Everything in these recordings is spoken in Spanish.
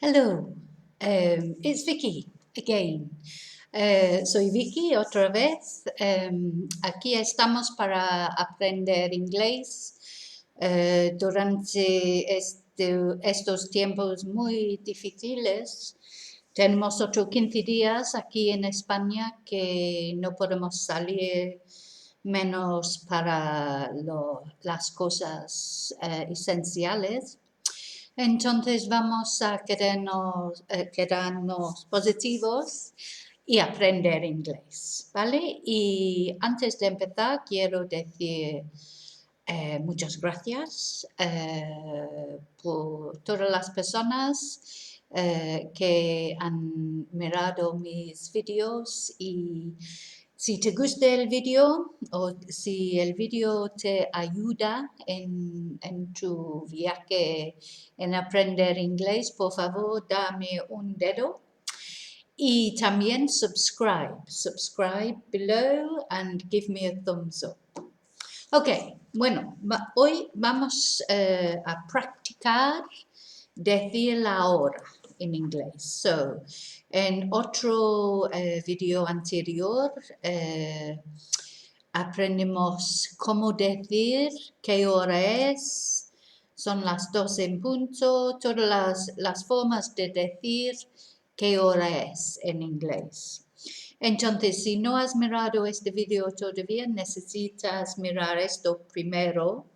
Hello, it's Vicki again. Soy Vicki otra vez. Aquí estamos para aprender inglés durante estos tiempos muy difíciles. Tenemos otros 15 días aquí en España que no podemos salir menos para las cosas esenciales. Entonces vamos a quedarnos positivos y aprender inglés, ¿vale? Y antes de empezar quiero decir muchas gracias por todas las personas que han mirado mis vídeos y si te gusta el vídeo o si el vídeo te ayuda en tu viaje en aprender inglés, por favor dame un dedo y también subscribe below and give me a thumbs up. Ok, bueno, hoy vamos a practicar decir la hora en inglés. So, en otro video anterior aprendimos cómo decir, qué hora es, son las 12 en punto, todas las formas de decir qué hora es en inglés. Entonces, si no has mirado este video todavía, necesitas mirar esto primero,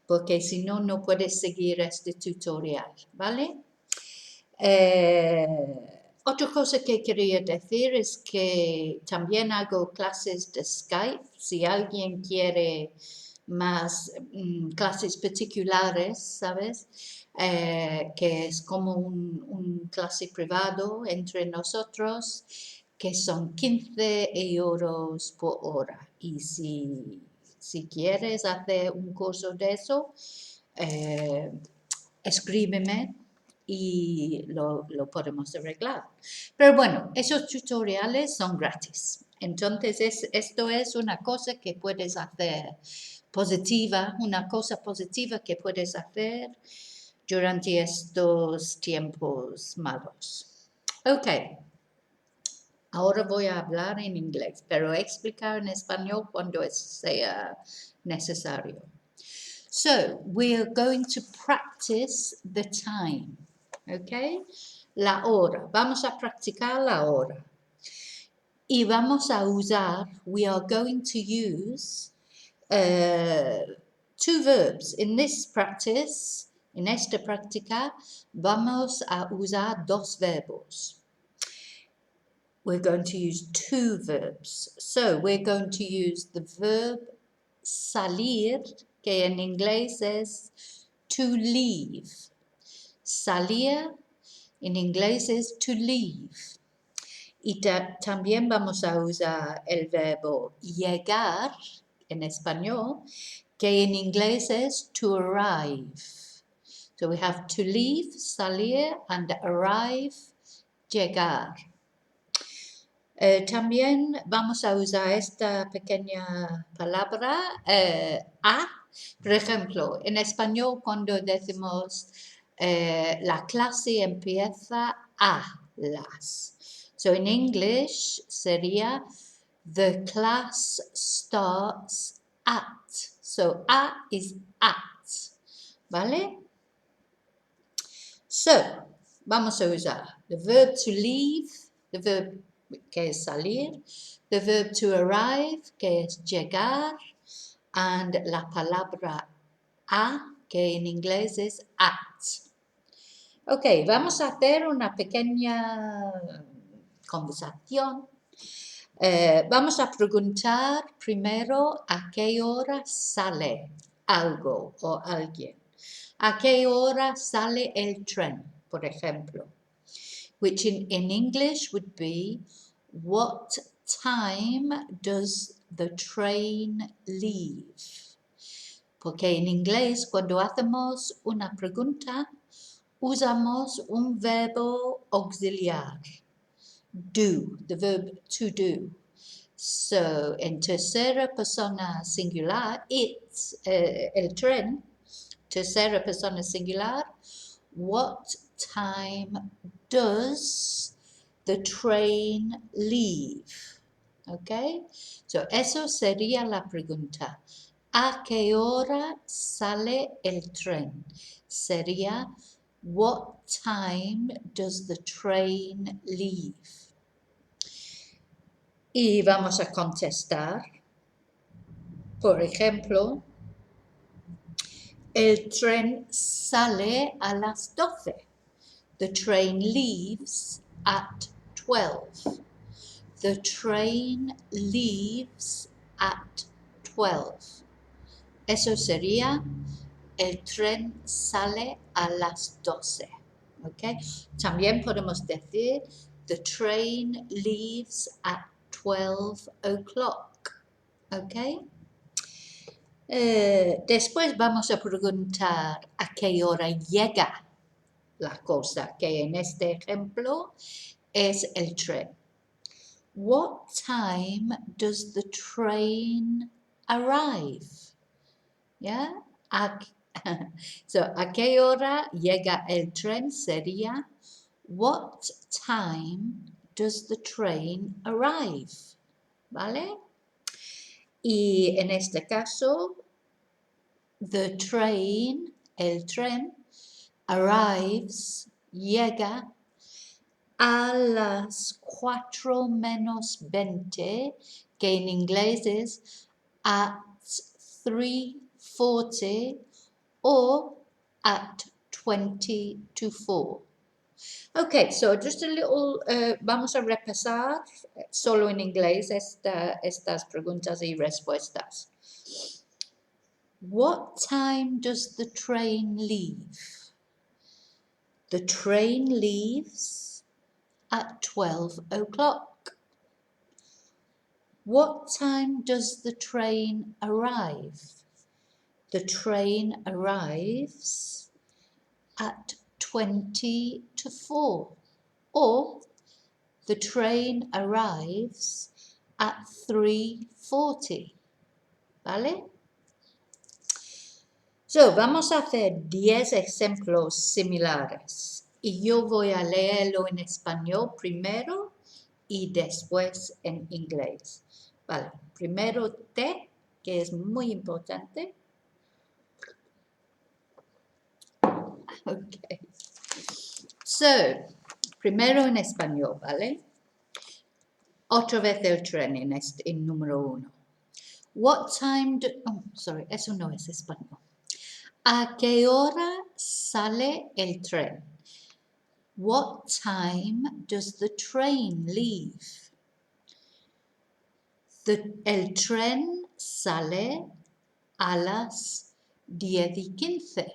porque si no, no puedes seguir este tutorial, ¿vale? Otra cosa que quería decir es que también hago clases de Skype. Si alguien quiere más clases particulares, ¿sabes? Que es como un clase privado entre nosotros, que son 15 euros por hora. Y si quieres hacer un curso de eso, escríbeme y lo podemos arreglar. Pero bueno, esos tutoriales son gratis. Entonces, esto es una cosa que puedes hacer positiva, una cosa positiva que puedes hacer durante estos tiempos malos. Ok, ahora voy a hablar en inglés, pero explicar en español cuando sea necesario. So, we're going to practice the time, okay? La hora. Vamos a practicar la hora. Y vamos a usar, we are going to use two verbs. In this practice, en esta práctica, vamos a usar dos verbos. We're going to use two verbs. So, we're going to use the verb salir, que en inglés es to leave. Salir en inglés es to leave. Y también vamos a usar el verbo llegar en español, que en inglés es to arrive. So we have to leave, salir, and arrive, llegar. También vamos a usar esta pequeña palabra a. Por ejemplo, en español cuando decimos la clase empieza a las. So in English sería the class starts at. So a is at. ¿Vale? So, vamos a usar the verb to leave, the verb que es salir, the verb to arrive, que es llegar, and la palabra a, que en inglés es at. Ok, vamos a hacer una pequeña conversación. Vamos a preguntar primero a qué hora sale algo o alguien. ¿A qué hora sale el tren, por ejemplo? Which in English would be, what time does the train leave? Porque en inglés, cuando hacemos una pregunta, usamos un verbo auxiliar, do, the verb to do. So, en tercera persona singular, it's, el tren, tercera persona singular, what time does the train leave? Okay, so eso sería la pregunta. ¿A qué hora sale el tren? Sería, what time does the train leave? Y vamos a contestar. Por ejemplo, el tren sale a las 12. The train leaves at 12. The train leaves at 12. Eso sería, el tren sale a las 12. ¿Okay? También podemos decir, the train leaves at 12 o'clock. ¿Okay? Después vamos a preguntar a qué hora llega la cosa, que en este ejemplo es el tren. What time does the train arrive? Yeah? So, ¿a qué hora llega el tren? Sería, what time does the train arrive? ¿Vale? Y en este caso, the train, el tren, arrives, llega a las 4 menos 20, que en inglés es at 3:40 or at 20 to 4. Okay, so just a little, vamos a repasar solo en inglés estas preguntas y respuestas. What time does the train leave? The train leaves at 12 o'clock. What time does the train arrive? The train arrives at 20 to 4. Or the train arrives at 3:40. ¿Vale? So, vamos a hacer 10 ejemplos similares. Y yo voy a leerlo en español primero y después en inglés. Vale, primero té, que es muy importante. Ok. So, primero en español, ¿vale? Otra vez el tren en número 1. What time do... Oh, sorry, eso no es español. ¿A qué hora sale el tren? What time does the train leave? El tren sale a las 10:15.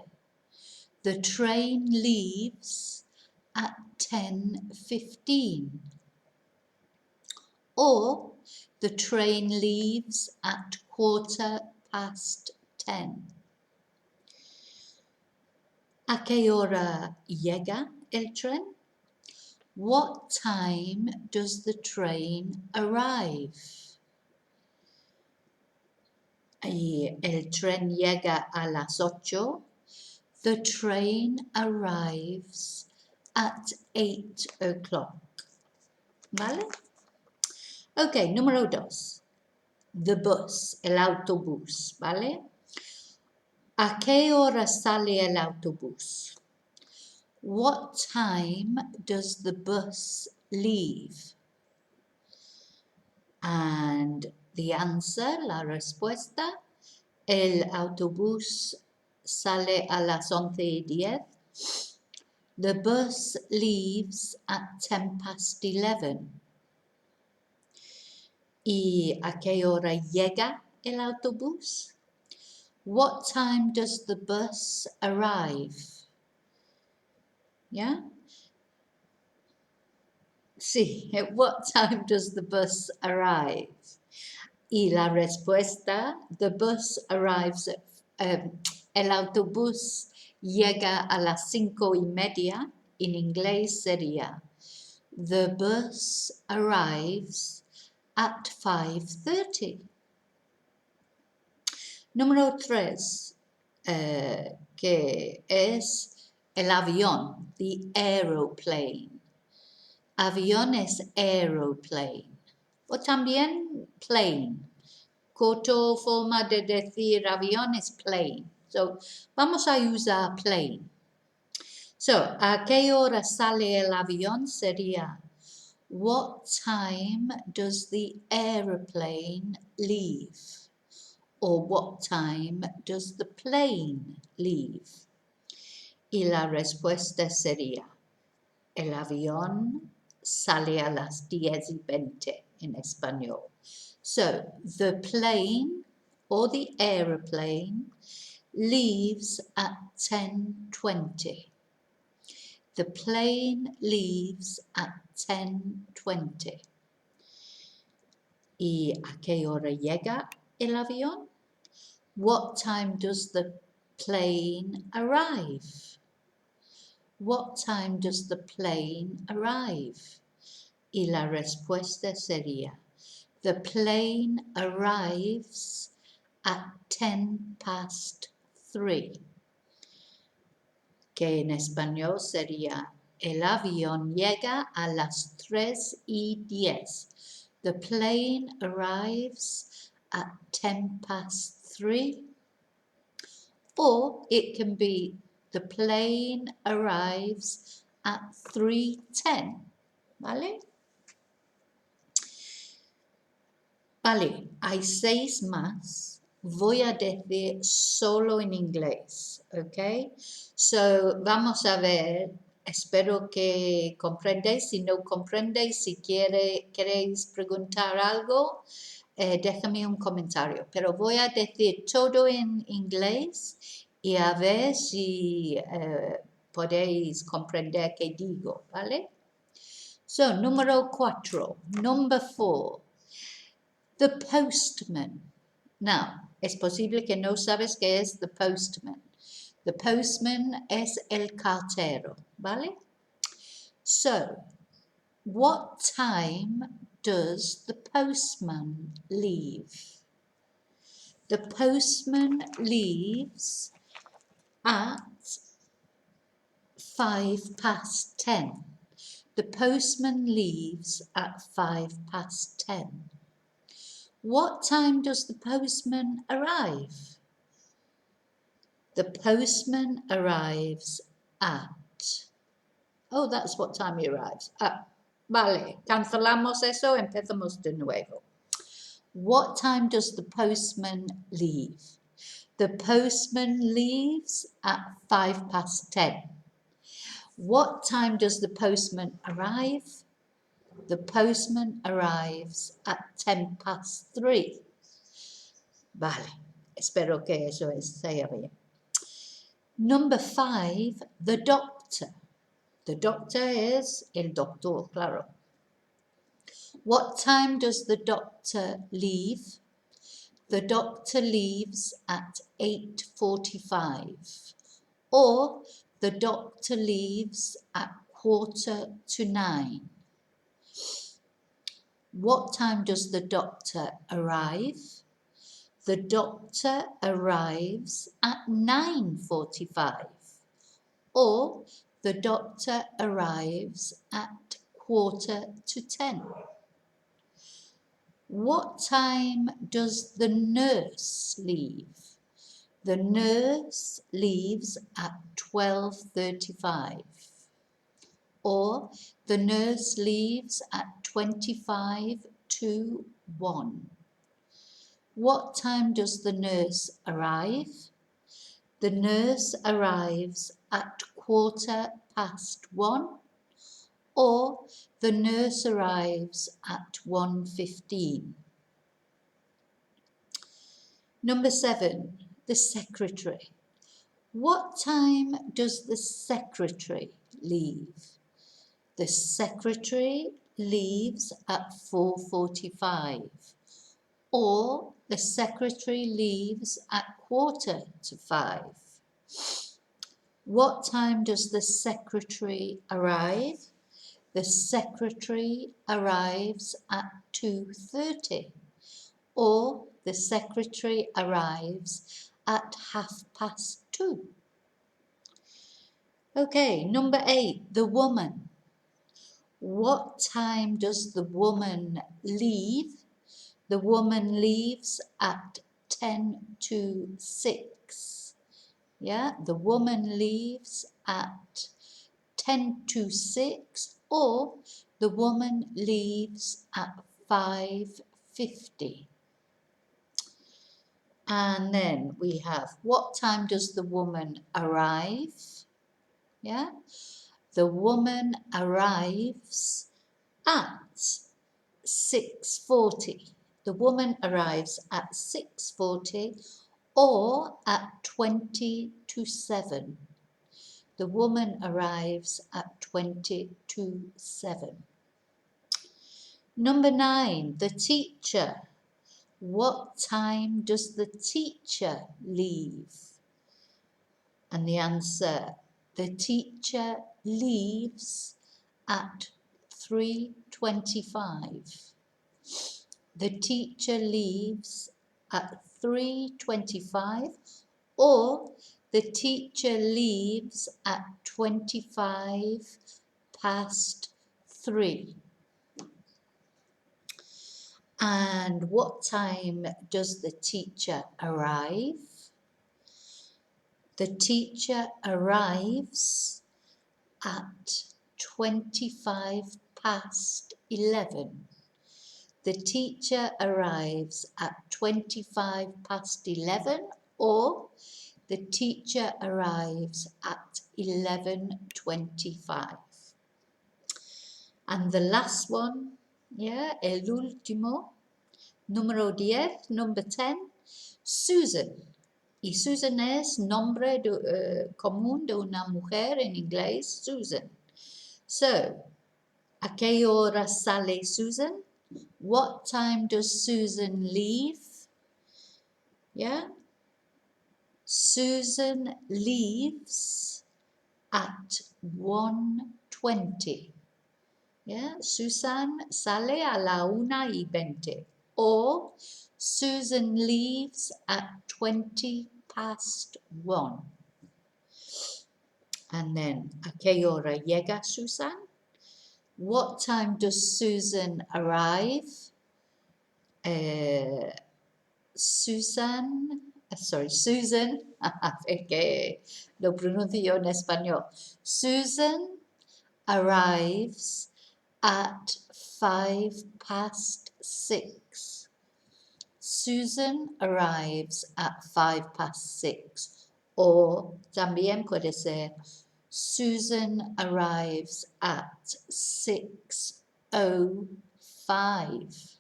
The train leaves at 10:15. Or the train leaves at 10:15. ¿A qué hora llega el tren? What time does the train arrive? Y el tren llega a las 8. The train arrives at 8 o'clock. ¿Vale? Ok, número 2. The bus, el autobús, ¿vale? ¿A qué hora sale el autobús? What time does the bus leave? And the answer, la respuesta, el autobús sale a las 11:10. The bus leaves at 11:10. ¿Y a qué hora llega el autobús? What time does the bus arrive? Yeah? Sí, at what time does the bus arrive? Y la respuesta, the bus arrives el autobús llega a las 5:30. En inglés sería, the bus arrives at 5:30. Número 3, que es el avión, the aeroplane. Avión es aeroplane. O también plane. Corto forma de decir avión es plane. So, vamos a usar plane. So, ¿a qué hora sale el avión? Sería, what time does the aeroplane leave? Or what time does the plane leave? Y la respuesta sería, el avión sale a las 10:20 en español. So, the plane or the aeroplane leaves at 10:20. The plane leaves at 10:20. ¿Y a qué hora llega el avión? What time does the plane arrive? What time does the plane arrive? Y la respuesta sería, the plane arrives at 3:10. Que en español sería, el avión llega a las 3:10. The plane arrives at 3:10. Or it can be, the plane arrives at 3:10. ¿Vale? Vale, hay 6 más. Voy a decir solo en inglés, ¿ok? So, vamos a ver, espero que comprendéis. Si no comprendéis, si queréis preguntar algo, déjame un comentario. Pero voy a decir todo en inglés y a ver si podéis comprender qué digo, ¿vale? So, número 4, number 4. The postman. Now, es posible que no sabes qué es the postman. The postman es el cartero, ¿vale? So, what time does the postman leave? The postman leaves at 10:05. The postman leaves at 10:05. What time does the postman arrive? The postman arrives at... Oh, that's what time he arrives. Vale, cancelamos eso, empezamos de nuevo. What time does the postman leave? The postman leaves at 10:05. What time does the postman arrive? The postman arrives at 3:10. Vale, espero que eso sea bien. Number 5, the doctor. The doctor es el doctor, claro. What time does the doctor leave? The doctor leaves at 8:45. Or the doctor leaves at 8:45. What time does the doctor arrive? The doctor arrives at 9:45. Or the doctor arrives at 9:45. What time does the nurse leave? The nurse leaves at 12:35. Or the nurse leaves at 1:25. What time does the nurse arrive? The nurse arrives at 1:15. Or the nurse arrives at 1:15. Number 7, the secretary. What time does the secretary leave? The secretary leaves at 4:45. Or the secretary leaves at 4:45. What time does the secretary arrive? The secretary arrives at 2:30. Or the secretary arrives at 2:30. Okay, number 8, the woman. What time does the woman leave? The woman leaves at 10 to 6. Yeah, the woman leaves at 10 to 6, or the woman leaves at 5:50. And then we have, what time does the woman arrive? Yeah, the woman arrives at 6:40. The woman arrives at 6:40 or at 20 to 7. The woman arrives at 20 to 7. Number 9, the teacher. What time does the teacher leave? And the answer, the teacher leaves at 3:25. The teacher leaves at 3:25, or the teacher leaves at 3:25. And what time does the teacher arrive? The teacher arrives at 11:25. The teacher arrives at 11:25, or the teacher arrives at 11:25. And the last one, yeah, el último, número 10, number 10, Susan. Y Susan es nombre común de una mujer en inglés, Susan. So, ¿a qué hora sale Susan? What time does Susan leave? Yeah? Susan leaves at 1:20. Yeah? Susan sale a la 1:20. Or Susan leaves at 1:20. And then, ¿a qué hora llega Susan? What time does Susan arrive? Susan, que lo pronuncio en español. Susan arrives at 6:05. Susan arrives at 6:05. O también puede ser Susan arrives at 6:05.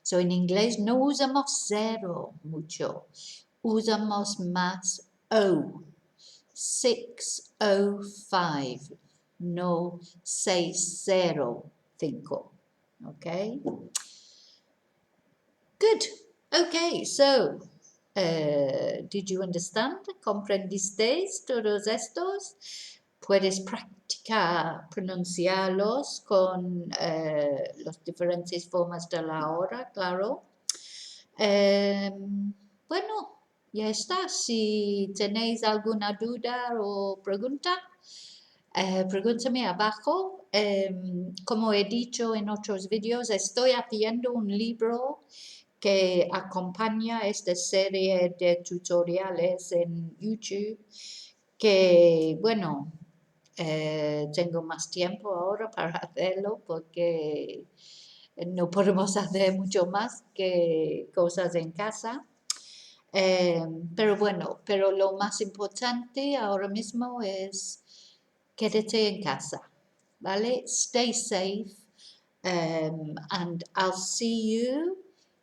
So en inglés no usamos cero mucho, usamos más O. 6:05, no 6:05. Okay? Good. Okay, so did you understand? ¿Comprendiste todos estos? Puedes practicar pronunciarlos con las diferentes formas de la hora, claro. Bueno, ya está. Si tenéis alguna duda o pregunta, pregúntame abajo. Como he dicho en otros vídeos, estoy haciendo un libro que acompaña esta serie de tutoriales en YouTube, que bueno, tengo más tiempo ahora para hacerlo porque no podemos hacer mucho más que cosas en casa. Pero bueno, pero lo más importante ahora mismo es quédate en casa, ¿vale? Stay safe, and I'll see you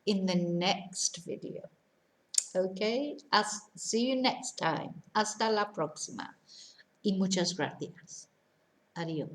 in the next video. Okay, see you next time. Hasta la próxima. Y muchas gracias. Adiós.